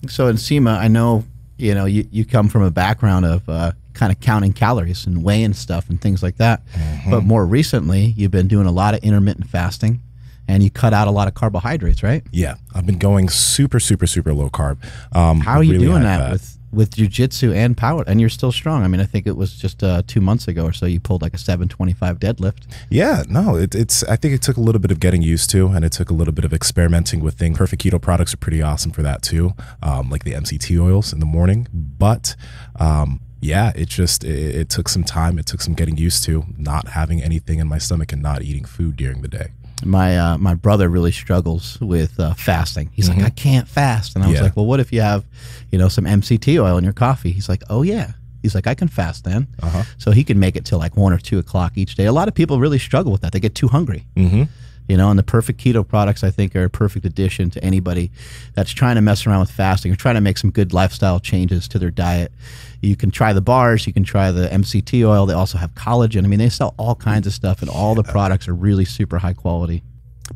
So in SEMA, I know, you come from a background of kind of counting calories and weighing stuff and things like that. But more recently, you've been doing a lot of intermittent fasting and you cut out a lot of carbohydrates, right? Yeah, I've been going super, super, super low carb. How are you doing that with jiu-jitsu and power? And you're still strong. I mean, I think it was just 2 months ago or so you pulled like a 725 deadlift. Yeah, no, I think it took a little bit of getting used to, and it took a little bit of experimenting with things. Perfect Keto products are pretty awesome for that too, like the MCT oils in the morning. But yeah, it took some time. It took some getting used to not having anything in my stomach and not eating food during the day. My brother really struggles with fasting. He's like, I can't fast. And I was like, well, what if you have, some MCT oil in your coffee? He's like, oh yeah. He's like, I can fast then. So he can make it till like 1 or 2 o'clock each day. A lot of people really struggle with that. They get too hungry. And the Perfect Keto products, I think, are a perfect addition to anybody that's trying to mess around with fasting or trying to make some good lifestyle changes to their diet. You can try the bars. You can try the MCT oil. They also have collagen. I mean, they sell all kinds of stuff, and all the products are really super high quality.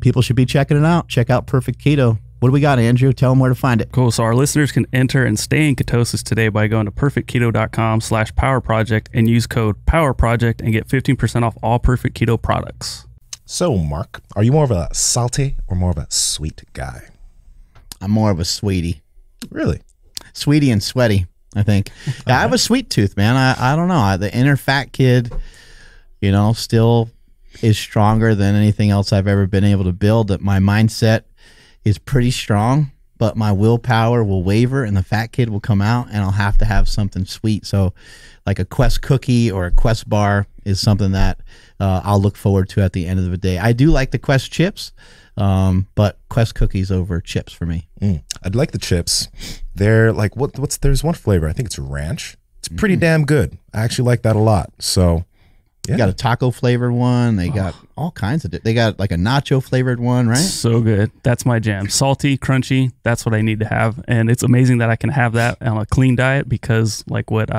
People should be checking it out. Check out Perfect Keto. What do we got, Andrew? Tell them where to find it. Cool. So our listeners can enter and stay in ketosis today by going to perfectketo.com/powerproject and use code POWERPROJECT and get 15% off all Perfect Keto products. So, Mark, are you more of a salty or more of a sweet guy? I'm more of a sweetie. Really? Sweetie and sweaty, I think. Yeah, I have a sweet tooth, man. I don't know. The inner fat kid, still is stronger than anything else I've ever been able to build. That my mindset is pretty strong, but my willpower will waver and the fat kid will come out and I'll have to have something sweet. So like a Quest cookie or a Quest bar is something that I'll look forward to at the end of the day. I do like the Quest chips, but Quest cookies over chips for me. I'd like the chips. They're like, there's one flavor. I think it's ranch. It's pretty damn good. I actually like that a lot. So yeah. They got a taco flavored one. They got all kinds of they got like a nacho flavored one, right? So good. That's my jam. Salty, crunchy. That's what I need to have. And it's amazing that I can have that on a clean diet because like what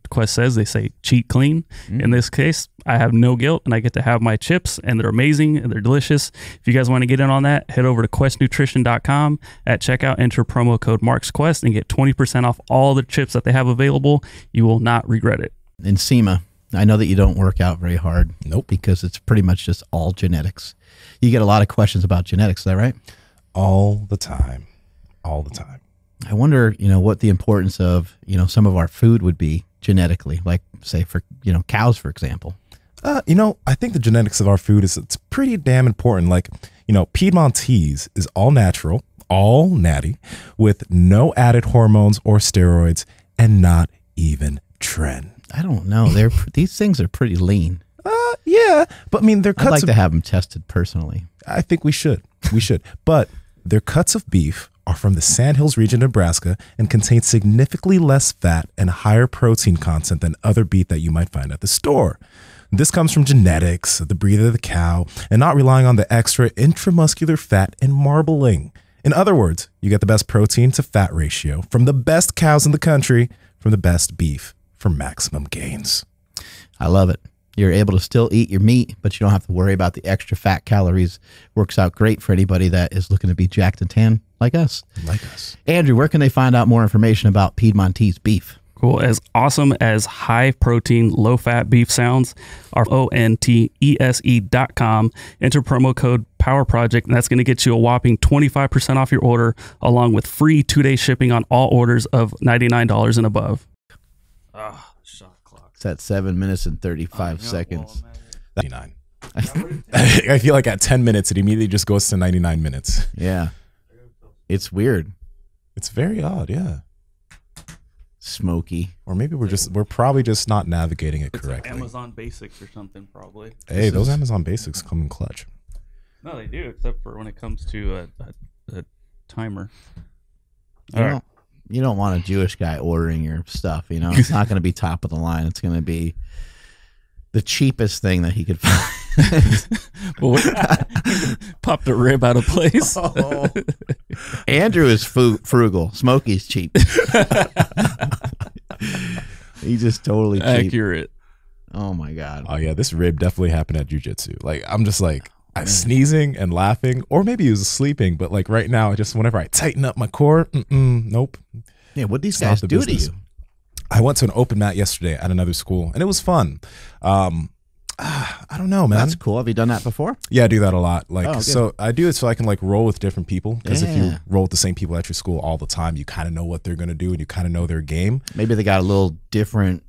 Quest says, they say cheat clean. In this case, I have no guilt and I get to have my chips and they're amazing and they're delicious. If you guys want to get in on that, head over to questnutrition.com. At checkout, enter promo code MarksQuest and get 20% off all the chips that they have available. You will not regret it. In SEMA, I know that you don't work out very hard. Nope. Because it's pretty much just all genetics. You get a lot of questions about genetics, is that right? All the time. All the time. I wonder, what the importance of, some of our food would be genetically, like say for, cows, for example. I think the genetics of our food it's pretty damn important. Like, Piedmontese is all natural, all natty, with no added hormones or steroids, and not even tren. I don't know. These things are pretty lean. Yeah, but I mean, they're cuts. I'd like to have them tested personally. I think we should. But their cuts of beef are from the Sandhills region of Nebraska and contain significantly less fat and higher protein content than other beef that you might find at the store. This comes from genetics, the breed of the cow, and not relying on the extra intramuscular fat and marbling. In other words, you get the best protein to fat ratio from the best cows in the country, from the best beef for maximum gains. I love it. You're able to still eat your meat, but you don't have to worry about the extra fat calories. Works out great for anybody that is looking to be jacked and tan like us. Andrew, where can they find out more information about Piedmontese beef? Cool. As awesome as high protein, low fat beef sounds, our ONTESE.com, enter promo code POWERPROJECT, and that's going to get you a whopping 25% off your order, along with free 2-day shipping on all orders of $99 and above. Shot clock. It's at 7 minutes and 35 seconds. 99. I feel like at 10 minutes, it immediately just goes to 99 minutes. Yeah. It's weird. It's very odd, yeah. Smoky. Or maybe we're probably just not navigating it correctly. Like Amazon Basics or something, probably. Hey, those Amazon Basics come in clutch. No, they do, except for when it comes to a timer. You don't want a Jewish guy ordering your stuff, It's not going to be top of the line. It's going to be the cheapest thing that he could find. Popped a rib out of place. Andrew is frugal. Smokey's cheap. He's just totally cheap. Accurate. Oh my God. Oh yeah, this rib definitely happened at jiu-jitsu. Like I'm just like I was sneezing and laughing, or maybe he was sleeping. But like right now, just whenever I tighten up my core, nope. Yeah, what these guys do to you? I went to an open mat yesterday at another school, and it was fun. I don't know, man. That's cool. Have you done that before? Yeah, I do that a lot. Like, so I do it so I can like roll with different people. Because if you roll with the same people at your school all the time, you kind of know what they're gonna do, and you kind of know their game. Maybe they got a little different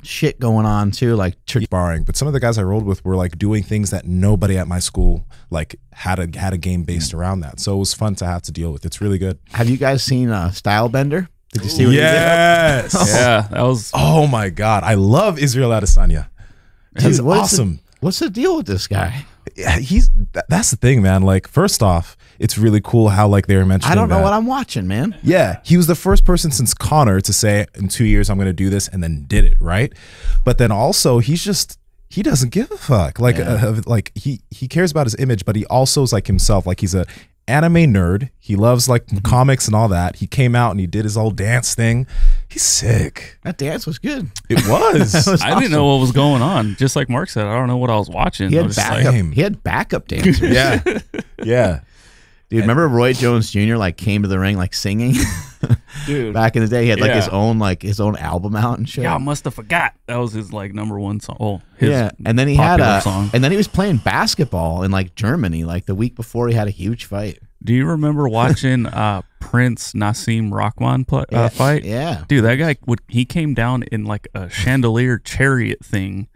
shit going on too, like sparring. But some of the guys I rolled with were like doing things that nobody at my school like had a game based around that. So it was fun to have to deal with. It's really good. Have you guys seen Stylebender? Did you see what yes. he did? Yeah, that was. Oh my god, I love Israel Adesanya. He's awesome. What's the deal with this guy? Yeah, that's the thing, man. Like, first off, it's really cool how like they were mentioning. I don't know what I'm watching, man. Yeah, he was the first person since Conor to say in 2 years I'm going to do this, and then did it, right? But then also he doesn't give a fuck. Like, like he cares about his image, but he also is like himself. Like he's a anime nerd. He loves like comics and all that. He came out and he did his old dance thing. He's sick. That dance was good. It was. I didn't know what was going on. Just like Mark said, I don't know what I was watching. He had backup dancers. Yeah. Yeah. Dude, remember Roy Jones Jr. like came to the ring like singing? Dude, back in the day, he had like his own album out and shit. Yeah, I must have forgot. That was his like #1 song. Oh, and then he had a song. And then he was playing basketball in like Germany, like the week before he had a huge fight. Do you remember watching Prince Nassim Rahman fight? Yeah, dude, that guy he came down in like a chandelier chariot thing.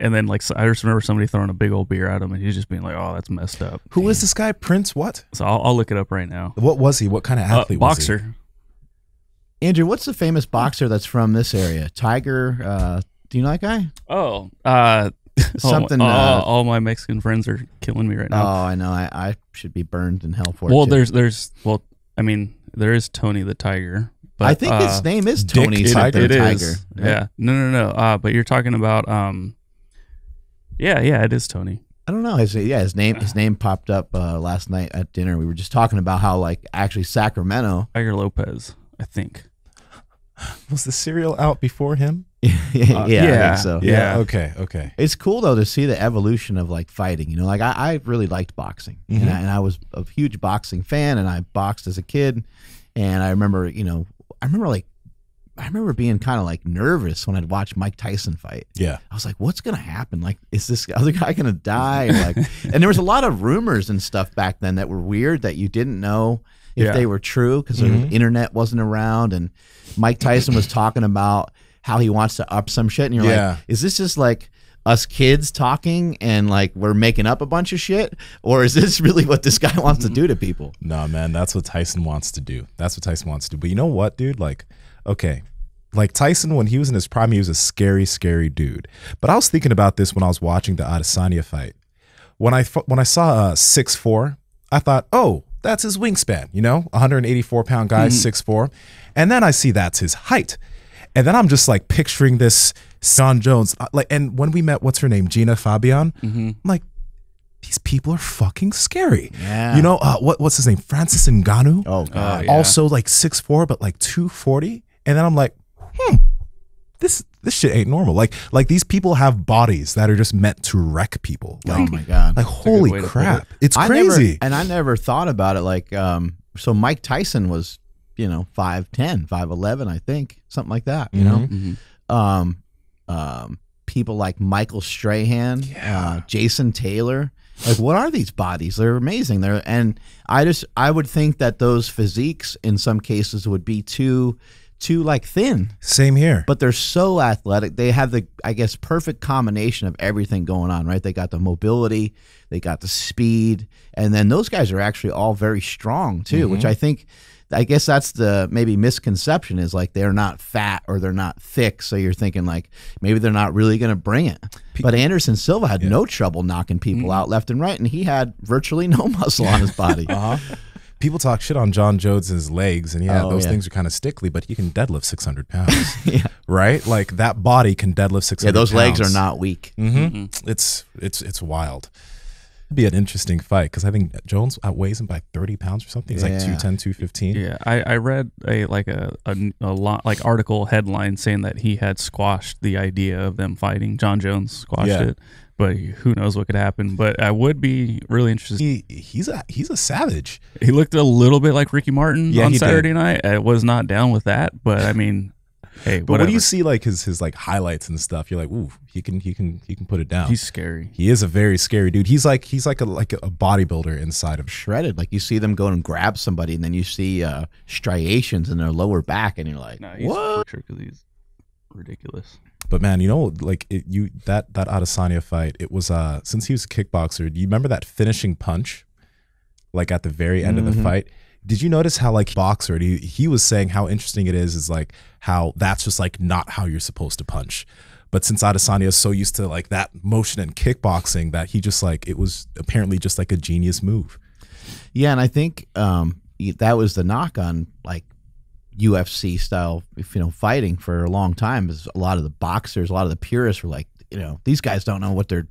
And then, like, so I just remember somebody throwing a big old beer at him, and he's just being like, "Oh, that's messed up." Who is this guy, Prince? What? So I'll look it up right now. What was he? What kind of athlete? Boxer. Was he? Andrew, what's the famous boxer that's from this area? Tiger. Do you know that guy? Oh, something. All my Mexican friends are killing me right now. Oh, I know. I should be burned in hell for it. Well, there is Tony the Tiger. But, I think his name is Tony Tiger. It is. Yeah. No. But you're talking about Yeah, it is Tony. I don't know. His name popped up last night at dinner. We were just talking about how like actually Sacramento. Tiger Lopez, I think. Was the cereal out before him? Yeah, I think so. Yeah. Okay. It's cool though to see the evolution of like fighting. You know, like I really liked boxing, and I was a huge boxing fan, and I boxed as a kid, and I remember being kind of like nervous when I'd watch Mike Tyson fight. Yeah. I was like, what's going to happen? Like, is this other guy going to die? Like, and there was a lot of rumors and stuff back then that were weird that you didn't know if they were true because the internet wasn't around. And Mike Tyson was talking about how he wants to up some shit. And you're like, is this just like us kids talking and like we're making up a bunch of shit? Or is this really what this guy wants to do to people? No, man, that's what Tyson wants to do. But you know what, dude? Like, okay, like Tyson, when he was in his prime, he was a scary, scary dude. But I was thinking about this when I was watching the Adesanya fight. When I saw 6'4", I thought, oh, that's his wingspan, 184-pound guy, 6'4". And then I see that's his height. And then I'm just like picturing this Jon Jones. And when we met, what's her name? Gina Fabian. I'm like, these people are fucking scary. Yeah. What's his name? Francis Ngannou. Oh, God. Also like 6'4", but like 240. And then I'm like, this shit ain't normal. Like these people have bodies that are just meant to wreck people. Like, oh my God. Like, holy crap. It's crazy. I never thought about it. Like, so Mike Tyson was, 5'10", 5'11", I think, something like that, people like Michael Strahan, Jason Taylor. Like, what are these bodies? They're amazing. I would think that those physiques in some cases would be too like thin. Same here. But they're so athletic. They have the, I guess, perfect combination of everything going on, right? They got the mobility, they got the speed, and then those guys are actually all very strong too, which I guess that's the maybe misconception is like they're not fat or they're not thick. So you're thinking like maybe they're not really going to bring it. But Anderson Silva had no trouble knocking people out left and right, and he had virtually no muscle on his body. People talk shit on Jon Jones' legs, and those things are kind of stickly, but he can deadlift 600 pounds. Right? Like that body can deadlift 600 pounds. Yeah, those legs are not weak. It's wild. It'd be an interesting fight because I think Jones outweighs him by 30 pounds or something. He's like 210, 215. Yeah, I read a article headline saying that he had squashed the idea of them fighting. Jon Jones squashed it. but who knows what could happen. But I would be really interested. He's a savage. He looked a little bit like Ricky Martin on he Saturday did. night. I was not down with that, but I mean, hey, But whatever. when you see like his like highlights and stuff, you're like, ooh, he can put it down. He's scary. He is a very scary dude. He's like a bodybuilder inside of. Shredded. Like you see them go and grab somebody, and then you see striations in their lower back, and you're like, No, he's what? for sure because he's ridiculous. But man, like that Adesanya fight, it was since he was a kickboxer. Do you remember that finishing punch, like at the very end of the fight? Did you notice how like boxer? He was saying how interesting it is like how that's just like not how you're supposed to punch. But since Adesanya is so used to like that motion in kickboxing that he just like it was apparently just like a genius move. Yeah, and I think that was the knock on like UFC style, fighting for a long time. Is a lot of the boxers, a lot of the purists were like, these guys don't know what they're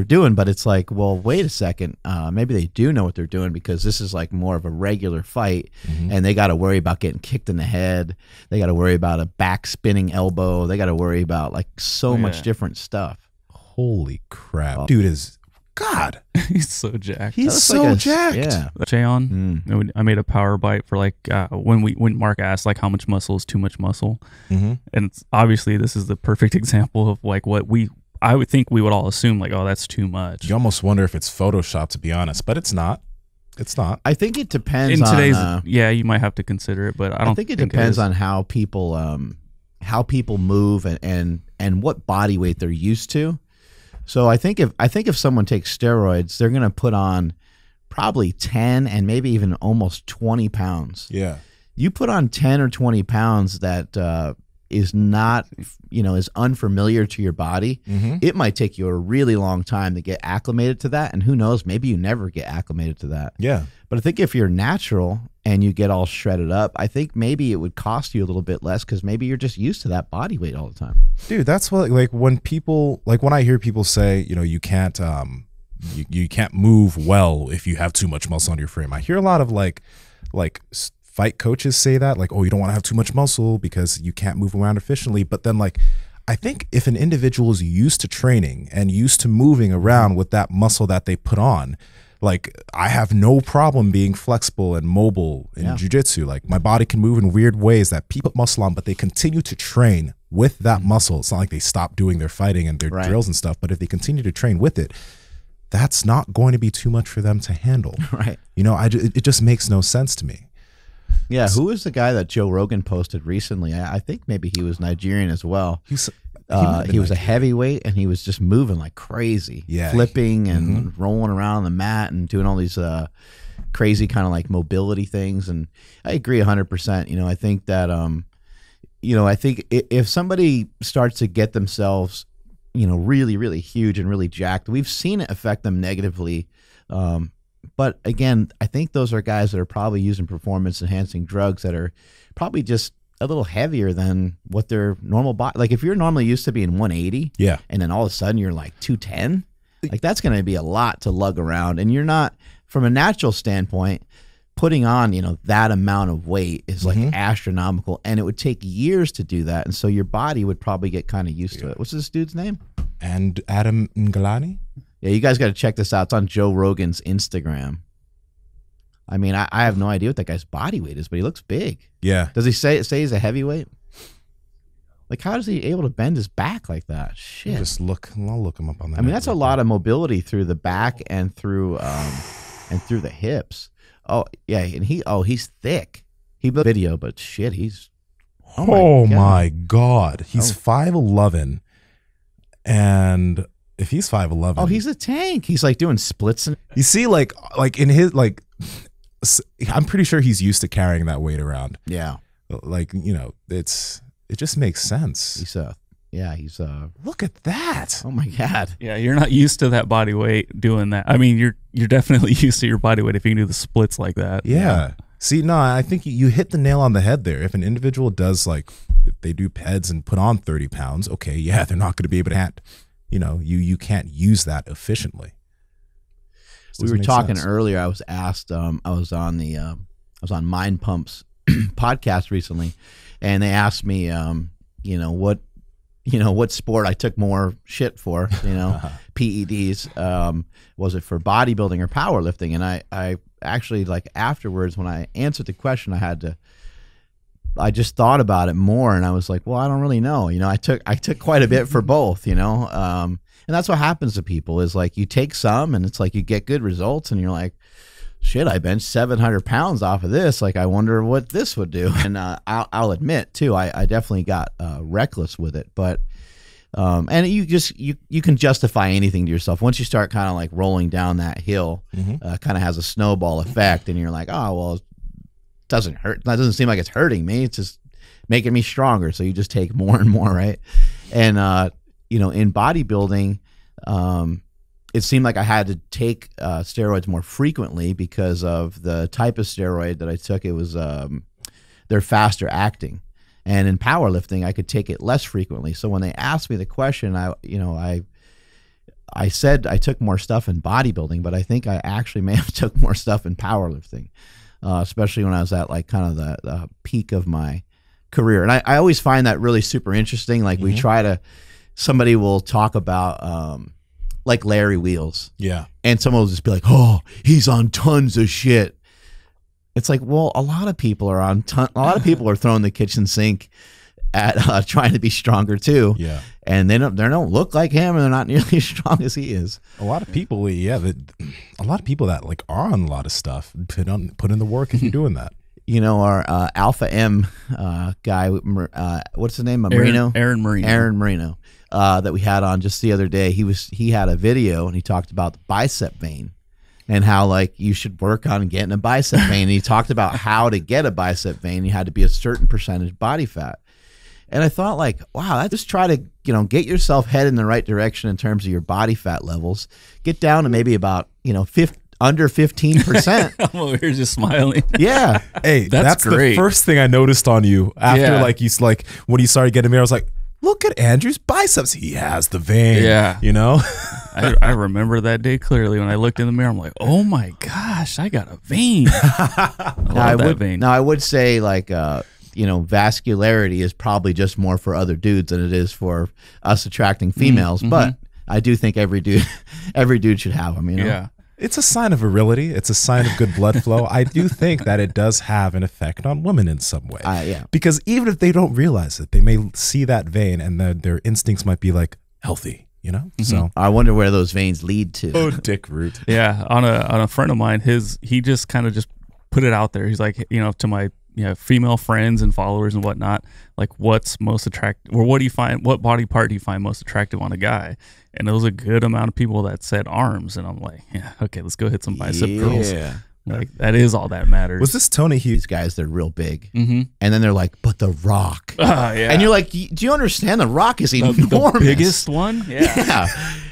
doing. But it's like, well, wait a second, maybe they do know what they're doing because this is like more of a regular fight, and they got to worry about getting kicked in the head. They got to worry about a back spinning elbow. They got to worry about like so much different stuff. Holy crap, dude is. God, He's so jacked. he's so jacked. Yeah. Cheon, I made a power bite for like when Mark asked like how much muscle is too much muscle, and it's obviously this is the perfect example of like what I would think we would all assume like, oh, that's too much. You almost wonder if it's Photoshop, to be honest, but it's not. It's not. I think it depends In today's, on, you might have to consider it, but I don't think it depends on how people move and what body weight they're used to. So I think if someone takes steroids, they're going to put on probably 10 and maybe even almost 20 pounds. Yeah. You put on 10 or 20 pounds that is not, is unfamiliar to your body. It might take you a really long time to get acclimated to that. And who knows, maybe you never get acclimated to that. Yeah. But I think if you're natural and you get all shredded up, I think maybe it would cost you a little bit less because maybe you're just used to that body weight all the time. Dude, that's what like when I hear people say, you can't you can't move well if you have too much muscle on your frame. I hear a lot of like fight coaches say that, like, oh, you don't want to have too much muscle because you can't move around efficiently. But then like I think if an individual is used to training and used to moving around with that muscle that they put on, like I have no problem being flexible and mobile in jiu-jitsu. Like my body can move in weird ways that people put muscle on, but they continue to train with that muscle. It's not like they stop doing their fighting and their drills and stuff, but if they continue to train with it, that's not going to be too much for them to handle. Right. It just makes no sense to me. Yeah. Who was the guy that Joe Rogan posted recently? I think maybe he was Nigerian as well. He was a heavyweight and he was just moving like crazy, flipping and rolling around the mat and doing all these crazy kind of like mobility things. And I agree 100%. I think that, I think if somebody starts to get themselves, really, really huge and really jacked, we've seen it affect them negatively. But again, I think those are guys that are probably using performance enhancing drugs that are probably just a little heavier than what their normal body. Like if you're normally used to being 180, and then all of a sudden you're like 210, like that's going to be a lot to lug around. And you're not, from a natural standpoint, putting on that amount of weight is like astronomical, and it would take years to do that. And so your body would probably get kind of used to it. What's this dude's name? And Adam Ngalani. Yeah, you guys got to check this out. It's on Joe Rogan's Instagram. I mean, I have no idea what that guy's body weight is, but he looks big. Yeah. Does he say he's a heavyweight? Like, how is he able to bend his back like that? Shit. I'll look him up on that. I mean, that's a lot of mobility through the back and through the hips. Oh yeah, and he's thick. He video, but shit, he's. Oh my god, he's 5'11", and if he's 5'11", oh, he's a tank. He's like doing splits. You see, like in his like. I'm pretty sure he's used to carrying that weight around. Yeah. Like, it just makes sense. He's look at that. Oh my god. Yeah, you're not used to that body weight doing that. I mean, you're definitely used to your body weight if you can do the splits like that. Yeah. See, no, I think you hit the nail on the head there. If an individual does if they do PEDs and put on 30 pounds, okay, yeah, they're not going to be able to, you can't use that efficiently. We were talking earlier. I was asked. I was on Mind Pump's podcast recently, and they asked me, what you know, what sport I took more shit for, you know, PEDs. Was it for bodybuilding or powerlifting? And I actually, like, afterwards, when I answered the question, I just thought about it more, and I was like, well, I don't really know. You know, I took quite a bit for both, you know. And that's what happens to people is, like, you take some and it's like you get good results and you're like, shit, I benched 700 pounds off of this. Like, I wonder what this would do. And I'll admit too, I definitely got reckless with it, but and you can justify anything to yourself once you start kind of like rolling down that hill. Kind of has a snowball effect, and you're like, oh well, it doesn't hurt. That doesn't seem like it's hurting me. It's just making me stronger. So you just take more and more, right? And you know, in bodybuilding, it seemed like I had to take steroids more frequently because of the type of steroid that I took. It was they're faster acting. And in powerlifting, I could take it less frequently. So when they asked me the question, I said I took more stuff in bodybuilding, but I think I actually may have took more stuff in powerlifting, especially when I was at like kind of the peak of my career. And I always find that really super interesting. Like somebody will talk about like Larry Wheels. Yeah. And someone will just be like, oh, he's on tons of shit. It's like, well, a lot of people are a lot of people are throwing the kitchen sink at trying to be stronger too. Yeah. And they don't look like him, and they're not nearly as strong as he is. A lot of people, a lot of people that like are on a lot of stuff put in the work if you're doing that. You know, our Alpha M guy, what's his name? Aaron Marino, that we had on just the other day. He had a video and he talked about the bicep vein and how like you should work on getting a bicep vein. And he talked about how to get a bicep vein. You had to be a certain percentage body fat. And I thought, like, wow, just try to, you know, get yourself headed in the right direction in terms of your body fat levels. Get down to maybe about, you know, under 15%. I'm over here just smiling. Yeah. Hey, that's great. The first thing I noticed on you after when you started getting me, I was like, look at Andrew's biceps. He has the vein. Yeah. You know? I remember that day clearly when I looked in the mirror. I'm like, oh my gosh, I got a vein. Now, I would say, like, you know, vascularity is probably just more for other dudes than it is for us attracting females. But I do think every dude should have them, you know? Yeah. It's a sign of virility. It's a sign of good blood flow. I do think that it does have an effect on women in some way. Yeah. Because even if they don't realize it, they may see that vein and their instincts might be like healthy, you know? So I wonder where those veins lead to. Oh, dick root. Yeah. On a friend of mine, he just kind of just put it out there. He's like, you know, to my female friends and followers and whatnot, like, what's most attractive, or what body part do you find most attractive on a guy? And there was a good amount of people that said arms, and I'm like, yeah, okay, let's go hit some bicep curls. Like, that is all that matters. Was this Tony Hughes? These guys, they're real big. And then they're like, but The Rock. Yeah. And you're like, do you understand? The Rock is enormous. The biggest one?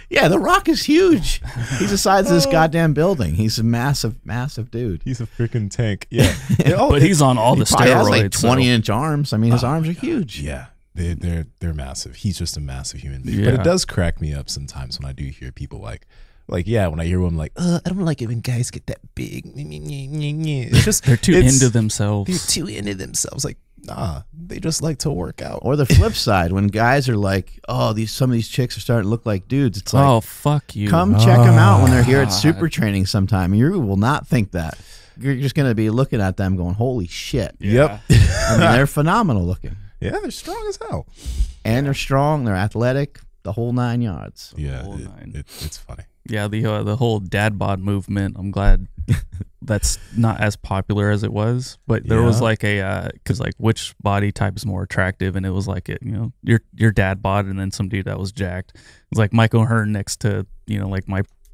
Yeah, The Rock is huge. He's the size of this goddamn building. He's a massive, massive dude. He's a freaking tank. Yeah. But he's on all the steroids. He has like 20-inch arms. I mean, his arms are huge. Yeah. They're massive. He's just a massive human being. But it does crack me up sometimes when I do hear people like when I hear one like, I don't like it when guys get that big. It's just they're too into themselves. They're too into themselves. Like, nah, they just like to work out. Or the flip side, when guys are like, oh, some of these chicks are starting to look like dudes. It's like, oh, fuck you. Come check them out when they're here at Super Training sometime. You will not think that. You're just going to be looking at them going, holy shit. Yep. I mean, they're phenomenal looking. Yeah, they're strong as hell. And they're strong. They're athletic. The whole 9 yards. Yeah, it's funny. Yeah, the whole dad bod movement. I'm glad that's not as popular as it was. But there was like because like which body type is more attractive, and it was like your dad bod, and then some dude that was jacked. It was like Mike O'Hearn next to like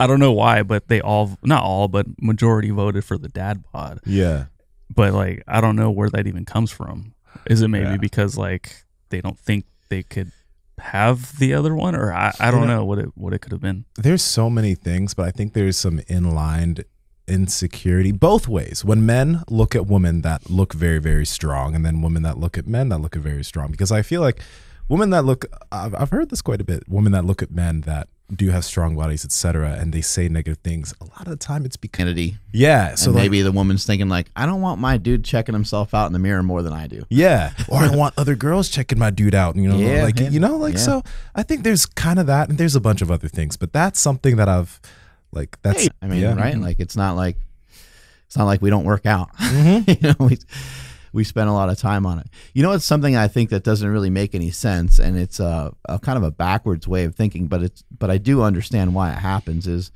I don't know why, but they not all, but majority voted for the dad bod. Yeah. But like I don't know where that even comes from. Is it maybe because like they don't think they could have the other one, or I don't know what it could have been. There's so many things, but I think there's some inlined insecurity both ways. When men look at women that look very, very strong, and then women that look at men that look very strong, because I feel like women that look, I've heard this quite a bit, women that look at men that do have strong bodies, etc., and they say negative things, a lot of the time it's because yeah. So and maybe the woman's thinking like, I don't want my dude checking himself out in the mirror more than I do. Yeah, or I want other girls checking my dude out. You know, So I think there's kind of that, and there's a bunch of other things, but that's something that I've like. That's I mean, right? Like it's not like we don't work out. We spend a lot of time on it. You know, it's something I think that doesn't really make any sense, and it's a kind of a backwards way of thinking, but I do understand why it happens. Is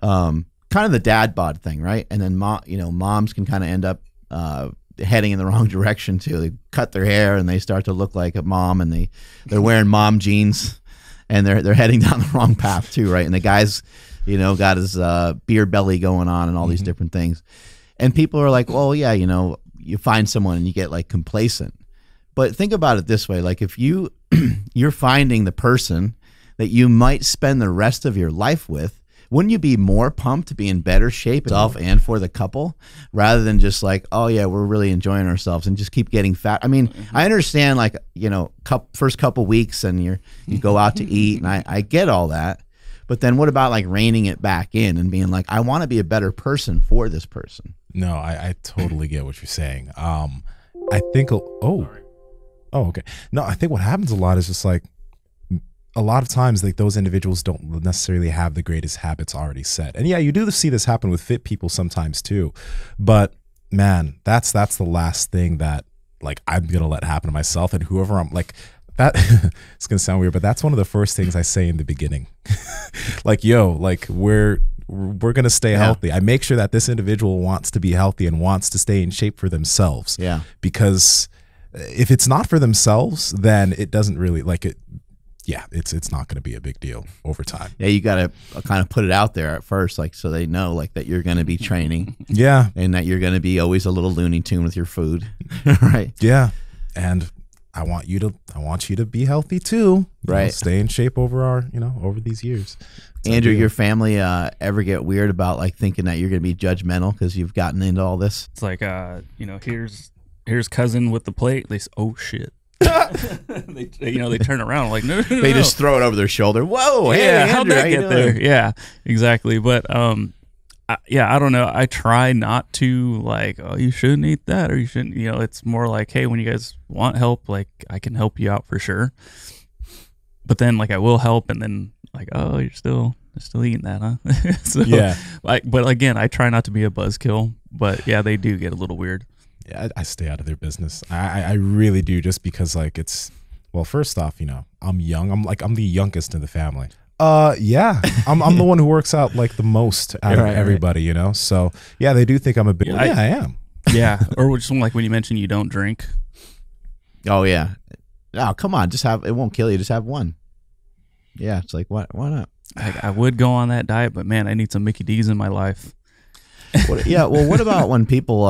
kind of the dad bod thing, right? And then moms can kind of end up heading in the wrong direction too. They cut their hair and they start to look like a mom, and they're wearing mom jeans, and they're heading down the wrong path too, right? And the guy's got his beer belly going on and all these different things, and people are like, well, yeah, you find someone and you get like complacent. But think about it this way. Like if you're finding the person that you might spend the rest of your life with, wouldn't you be more pumped to be in better shape yourself and for the couple, rather than just like, oh yeah, we're really enjoying ourselves and just keep getting fat? I mean, I understand like, first couple weeks and you go out to eat, and I get all that. But then what about like reining it back in and being like, I want to be a better person for this person? No, I totally get what you're saying. I think, okay. No, I think what happens a lot is just like, a lot of times like those individuals don't necessarily have the greatest habits already set. And yeah, you do see this happen with fit people sometimes too. But man, that's the last thing that like I'm going to let happen to myself and whoever I'm like. That it's gonna sound weird, but that's one of the first things I say in the beginning. Like, yo, like we're gonna stay healthy. I make sure that this individual wants to be healthy and wants to stay in shape for themselves. Yeah. Because if it's not for themselves, then it doesn't really like it. Yeah, it's not gonna be a big deal over time. Yeah, you gotta kind of put it out there at first, like so they know like that you're gonna be training. Yeah. And that you're gonna be always a little Looney Tune with your food. Right. Yeah. And I want you to be healthy too. Right. Stay in shape over over these years. Andrew, your family ever get weird about like thinking that you're going to be judgmental because you've gotten into all this? It's like, here's cousin with the plate. They say, oh shit. they turn around like, no. They just throw it over their shoulder. Whoa. Hey, yeah. Andrew, How'd that get there? Yeah, exactly. But, I don't know. I try not to like, oh, you shouldn't eat that, or you shouldn't, it's more like, hey, when you guys want help, like I can help you out for sure. But then like I will help, and then like, oh, you're still eating that, huh? So, yeah. Like, but again, I try not to be a buzzkill, but yeah, they do get a little weird. Yeah, I stay out of their business. I really do, just because like well, first off, I'm young. I'm the youngest in the family. Yeah, I'm the one who works out like the most out of everybody, So yeah, they do think I'm a bit. I am. Yeah, or just like when you mention you don't drink. Oh yeah. Oh come on, just have it. Won't kill you. Just have one. Yeah, it's like why not? I would go on that diet, but man, I need some Mickey D's in my life. Yeah. Well, what about when people?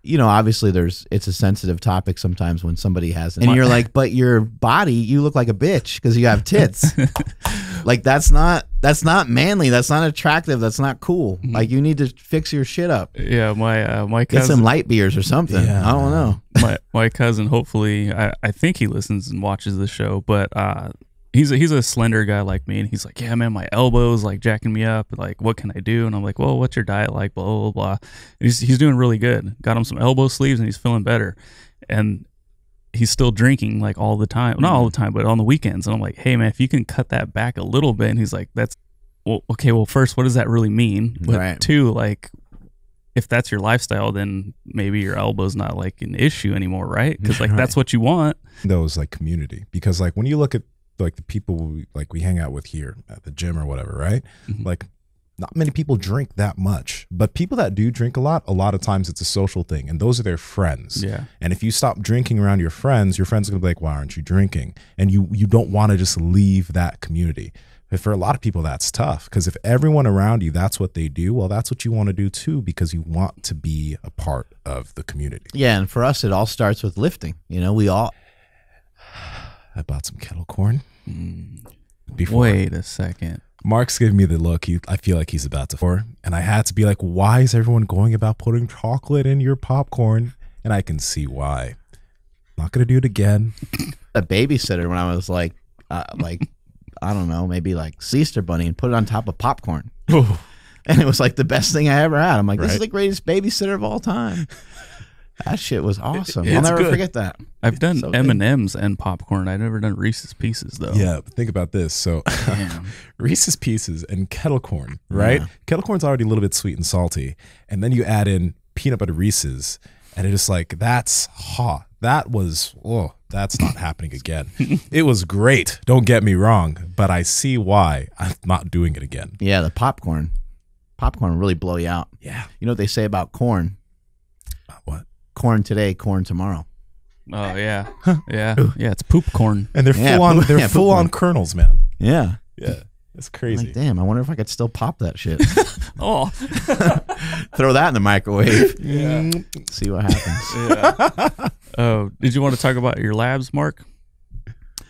Obviously it's a sensitive topic sometimes when somebody has it. And you're like, but your body, you look like a bitch because you have tits. Like that's not manly. That's not attractive. That's not cool. Like you need to fix your shit up. Yeah, my cousin, get some light beers or something. Yeah, I don't know. My cousin, hopefully, I think he listens and watches the show, but he's a slender guy like me, and he's like, yeah, man, my elbows like jacking me up. Like, what can I do? And I'm like, well, what's your diet like? Blah blah blah. And he's doing really good. Got him some elbow sleeves, and he's feeling better. And he's still drinking like all the time, not all the time, but on the weekends. And I'm like, hey man, if you can cut that back a little bit. And he's like, well, first, what does that really mean? But right. Two, like, if that's your lifestyle, then maybe your elbow's not like an issue anymore, right? Because like that's what you want. Those like community, because like when you look at like the people we hang out with here at the gym or whatever, right? Mm-hmm. Like not many people drink that much, but people that do drink a lot of times it's a social thing, and those are their friends. Yeah. And if you stop drinking around your friends are gonna be like, why aren't you drinking? And you don't want to just leave that community. But for a lot of people, that's tough, because if everyone around you, that's what they do, well, that's what you want to do too, because you want to be a part of the community. Yeah, and for us, it all starts with lifting. We all... I bought some kettle corn. Before. Wait a second. Mark's giving me the look. I feel like he's about to. And I had to be like, why is everyone going about putting chocolate in your popcorn? And I can see why. Not going to do it again. A babysitter when I was like I don't know, maybe like Easter bunny and put it on top of popcorn. And it was like the best thing I ever had. I'm like, this is the greatest babysitter of all time. That shit was awesome. I'll never forget that. I've done M&Ms and popcorn. I've never done Reese's Pieces, though. Yeah, but think about this. So Reese's Pieces and kettle corn, right? Yeah. Kettle corn's already a little bit sweet and salty. And then you add in peanut butter Reese's, and it's just like, that's hot. That was, that's not happening again. It was great. Don't get me wrong, but I see why I'm not doing it again. Yeah, the popcorn will really blow you out. Yeah. You know what they say about corn? What? Corn today, corn tomorrow. Oh yeah, yeah. It's poop corn, and they're full on. They're full on kernels, man. Yeah, yeah. It's crazy. Like, damn, I wonder if I could still pop that shit. Oh, throw that in the microwave. Yeah. See what happens. Yeah. Oh, did you want to talk about your labs, Mark?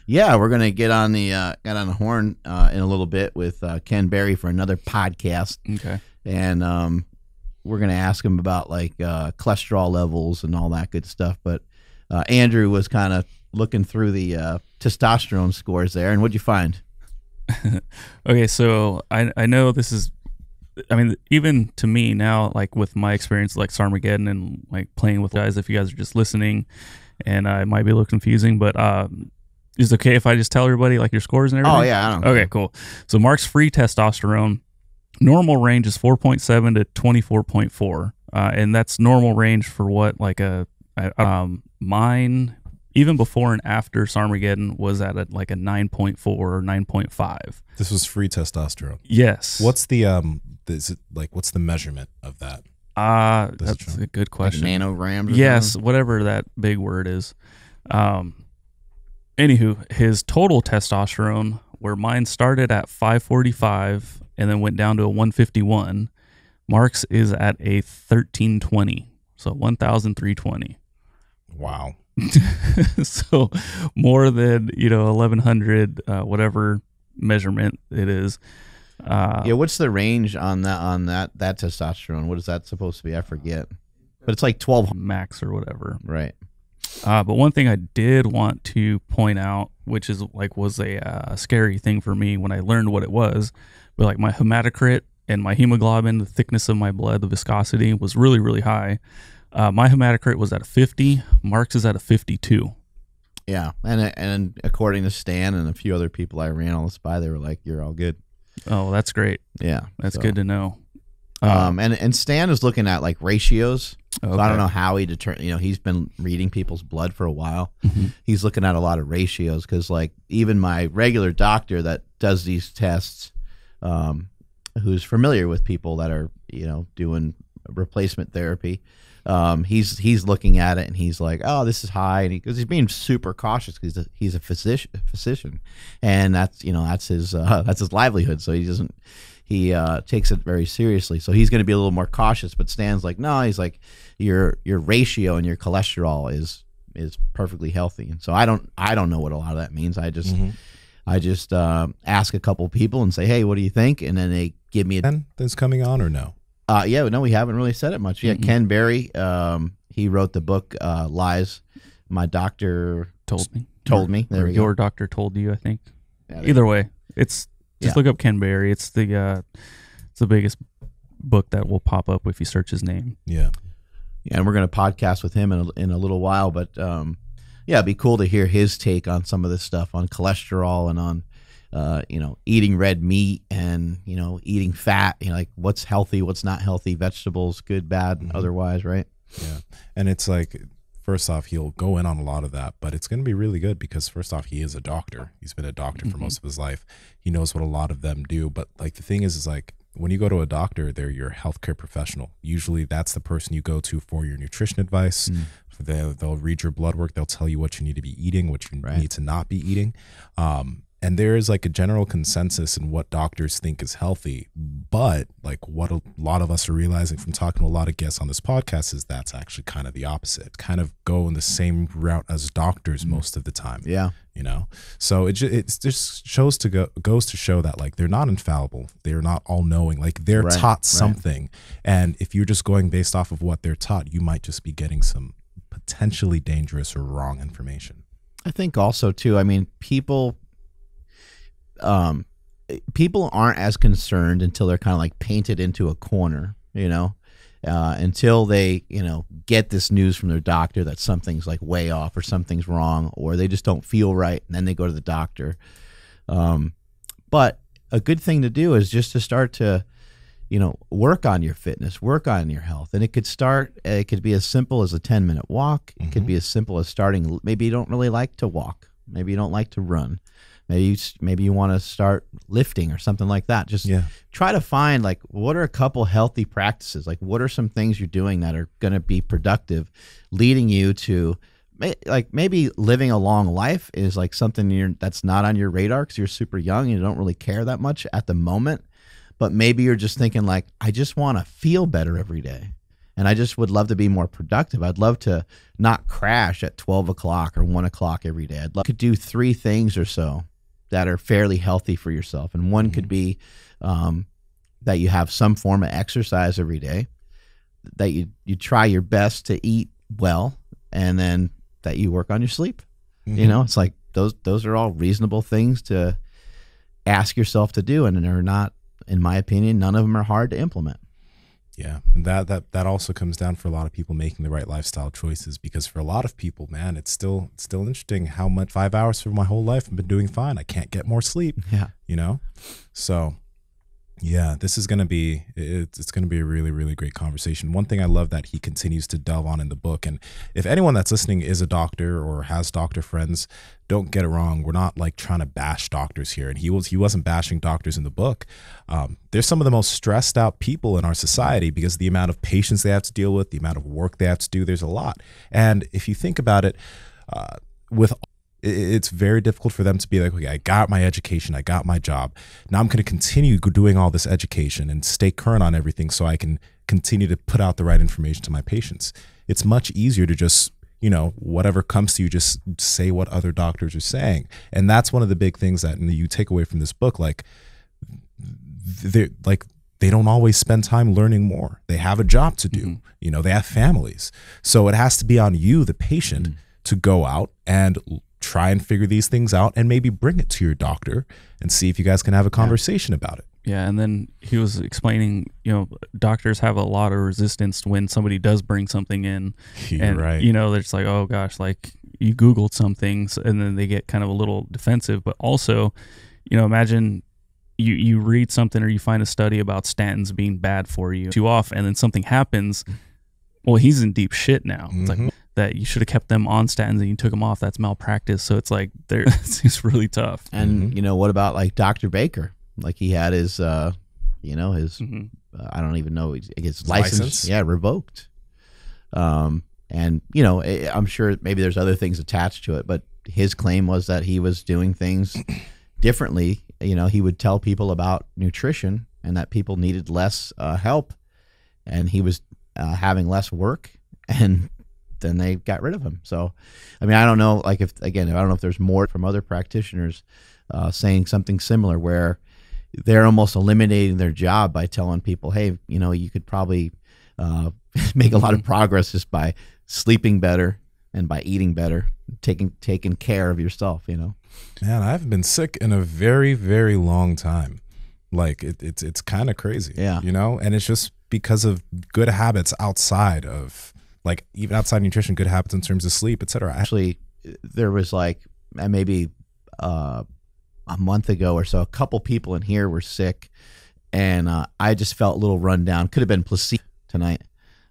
Yeah, we're gonna get on the horn in a little bit with Ken Berry for another podcast. Okay, and we're gonna ask him about like cholesterol levels and all that good stuff. But Andrew was kind of looking through the testosterone scores there, and what'd you find? Okay, so I know this is, I mean, even to me now, like with my experience, like Sarmageddon and like playing with guys, if you guys are just listening, and it might be a little confusing, but is it okay if I just tell everybody like your scores and everything? Oh yeah, I don't. Okay, cool. So Mark's free testosterone normal range is 4.7 to 24.4, and that's normal range for what like mine. Even before and after Sarmageddon was at like a 9.4 or 9.5. This was free testosterone. Yes. What's the is it like what's the measurement of that? That's a good question. Like nanograms? Yes, something? Whatever that big word is. Anywho, his total testosterone, where mine started at 545 and then went down to a 151, Mark's is at a 1320, so 1,320. Wow. So more than 1,100 whatever measurement it is. Yeah, what's the range on that testosterone? What is that supposed to be? I forget, but it's like 12 max or whatever, right? But one thing I did want to point out, which is like was a scary thing for me when I learned what it was, but like my hematocrit and my hemoglobin, the thickness of my blood, the viscosity was really, really high. My hematocrit was at a 50. Mark's is at a 52. Yeah, and according to Stan and a few other people I ran all this by, they were like, "You're all good." Oh, that's great. Yeah, that's good to know. And Stan is looking at like ratios. Okay. So I don't know how he determined. He's been reading people's blood for a while. Mm-hmm. He's looking at a lot of ratios because, like, even my regular doctor that does these tests, who's familiar with people that are doing replacement therapy. He's looking at it and he's like, oh, this is high, and because he's being super cautious because he's a physician, and that's his livelihood. So he takes it very seriously. So he's going to be a little more cautious. But Stan's like, no, he's like, your ratio and your cholesterol is perfectly healthy. And so I don't know what a lot of that means. I just ask a couple people and say, hey, what do you think? And then they give me that's coming on or no? Yeah, no, we haven't really said it much. Yeah, Ken Berry, he wrote the book Lies. My doctor told me. There we go. Your doctor told you, I think. Yeah, either way, it's just look up Ken Berry. It's the biggest book that will pop up if you search his name. Yeah, and we're going to podcast with him in a little while. But it'd be cool to hear his take on some of this stuff on cholesterol and on. Eating red meat and, eating fat, like what's healthy, what's not healthy, vegetables, good, bad, otherwise, right? Yeah. And it's like, first off, he'll go in on a lot of that, but it's going to be really good because first off, he is a doctor. He's been a doctor for most of his life. He knows what a lot of them do. But like the thing is like when you go to a doctor, they're your healthcare professional. Usually that's the person you go to for your nutrition advice. They'll read your blood work. They'll tell you what you need to be eating, what you need to not be eating. And there is like a general consensus in what doctors think is healthy. But like what a lot of us are realizing from talking to a lot of guests on this podcast is that's actually kind of the opposite. Kind of go in the same route as doctors most of the time. Yeah. So it just goes to show that like they're not infallible. They're not all knowing. Like they're taught something. And if you're just going based off of what they're taught, you might just be getting some potentially dangerous or wrong information. I think also too, I mean, people people aren't as concerned until they're kind of like painted into a corner, you know, until they, you know, get this news from their doctor that something's like way off or something's wrong, or they just don't feel right, and then they go to the doctor. But a good thing to do is just to start to, you know, work on your fitness, work on your health. And it could be as simple as a 10-minute walk. It could be as simple as starting. Maybe you don't really like to walk. Maybe you don't like to run. Maybe you want to start lifting or something like that. Just try to find, like, what are a couple healthy practices? Like, what are some things you're doing that are going to be productive, leading you to, like, maybe living a long life is like something that's not on your radar because you're super young and you don't really care that much at the moment. But maybe you're just thinking, like, I just want to feel better every day. And I just would love to be more productive. I'd love to not crash at 12 o'clock or 1 o'clock every day. I'd love to do 3 things or so that are fairly healthy for yourself. And one could be that you have some form of exercise every day, that you try your best to eat well, and then that you work on your sleep. You know, it's like those are all reasonable things to ask yourself to do, and they're not, in my opinion, none of them are hard to implement. Yeah, and that also comes down for a lot of people making the right lifestyle choices, because for a lot of people, man, it's still interesting how much 5 hours for my whole life I've been doing fine. I can't get more sleep. Yeah, you know, so yeah, this is gonna be it's gonna be a really, really great conversation. One thing I love that he continues to delve on in the book, and if anyone that's listening is a doctor or has doctor friends, don't get it wrong. We're not like trying to bash doctors here, and he wasn't bashing doctors in the book. They're some of the most stressed out people in our society because of the amount of patients they have to deal with, the amount of work they have to do. There's a lot, and if you think about it, it's very difficult for them to be like, okay, I got my education, I got my job. Now I'm going to continue doing all this education and stay current on everything so I can continue to put out the right information to my patients. It's much easier to just, you know, whatever comes to you, just say what other doctors are saying. And that's one of the big things that you take away from this book. Like, they don't always spend time learning more. They have a job to do. You know, they have families. So it has to be on you, the patient, to go out and try and figure these things out and maybe bring it to your doctor and see if you guys can have a conversation about it. Yeah, and then he was explaining, you know, doctors have a lot of resistance when somebody does bring something in. You're right. You know, they're just like, oh gosh, like you Googled some things, and then they get kind of a little defensive. But also, you know, imagine you read something or you find a study about statins being bad for you too off, and then something happens. Well, he's in deep shit now. It's like, that you should have kept them on statins and you took them off. That's malpractice. So it's like, it's really tough. And, you know, what about like Dr. Baker? Like he had his, you know, his, I don't even know, his license, revoked. And, you know, I'm sure maybe there's other things attached to it, but his claim was that he was doing things differently. You know, he would tell people about nutrition and that people needed less help, and he was having less work, and then they got rid of him. So, I mean, I don't know, like, I don't know if there's more from other practitioners saying something similar, where they're almost eliminating their job by telling people, hey, you know, you could probably make a lot of progress just by sleeping better and by eating better, taking care of yourself, you know. Man, I haven't been sick in a very, very long time. Like it's kind of crazy, you know, and it's just because of good habits outside of, like, even outside nutrition, good habits in terms of sleep, etc. Actually, there was like maybe a month ago or so, a couple people in here were sick, and I just felt a little run down. Could have been placebo tonight.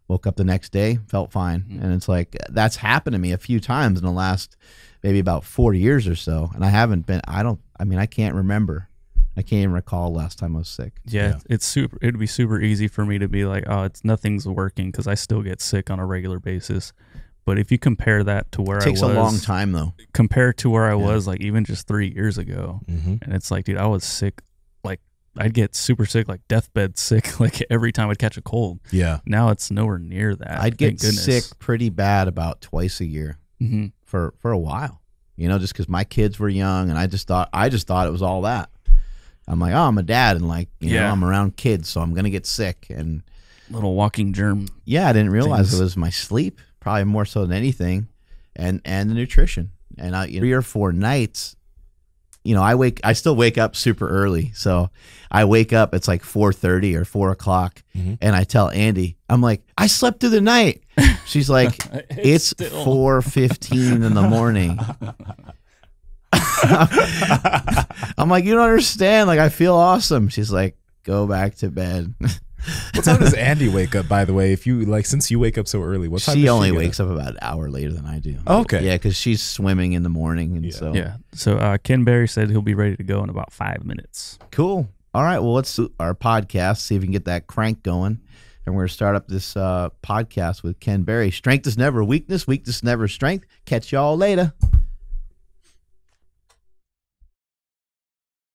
Woke up the next day, felt fine. And it's like, that's happened to me a few times in the last maybe about 4 years or so. And I haven't been, I can't remember. I can't even recall last time I was sick. Yeah, it'd be super easy for me to be like, oh, nothing's working, because I still get sick on a regular basis. But if you compare that to where I was, it takes a long time though. Compared to where I was, like, even just 3 years ago, and it's like, dude, I was sick. Like, I'd get super sick, like deathbed sick, like every time I'd catch a cold. Yeah. Now it's nowhere near that. I'd get sick pretty bad about twice a year for a while, you know, just because my kids were young, and I just thought it was all that. I'm like, oh, I'm a dad, and like, you know, I'm around kids, so I'm gonna get sick, and little walking germ. Yeah, I didn't realize it was my sleep, probably more so than anything, and the nutrition. And 3 or 4 nights, I still wake up super early. So I wake up, it's like 4:30 or 4 o'clock. And I tell Andy, I'm like, I slept through the night. She's like, it's 4:15 in the morning. I'm like, you don't understand. Like, I feel awesome. She's like, go back to bed. What time does Andy wake up, by the way? If you since you wake up so early, what time? She only wakes up about an hour later than I do. Oh, okay. Yeah, because she's swimming in the morning, and So Ken Berry said he'll be ready to go in about 5 minutes. Cool. All right. Well, let's do our podcast. See if we can get that crank going. And we're going to start up this podcast with Ken Berry. Strength is never weakness. Weakness never strength. Catch y'all later.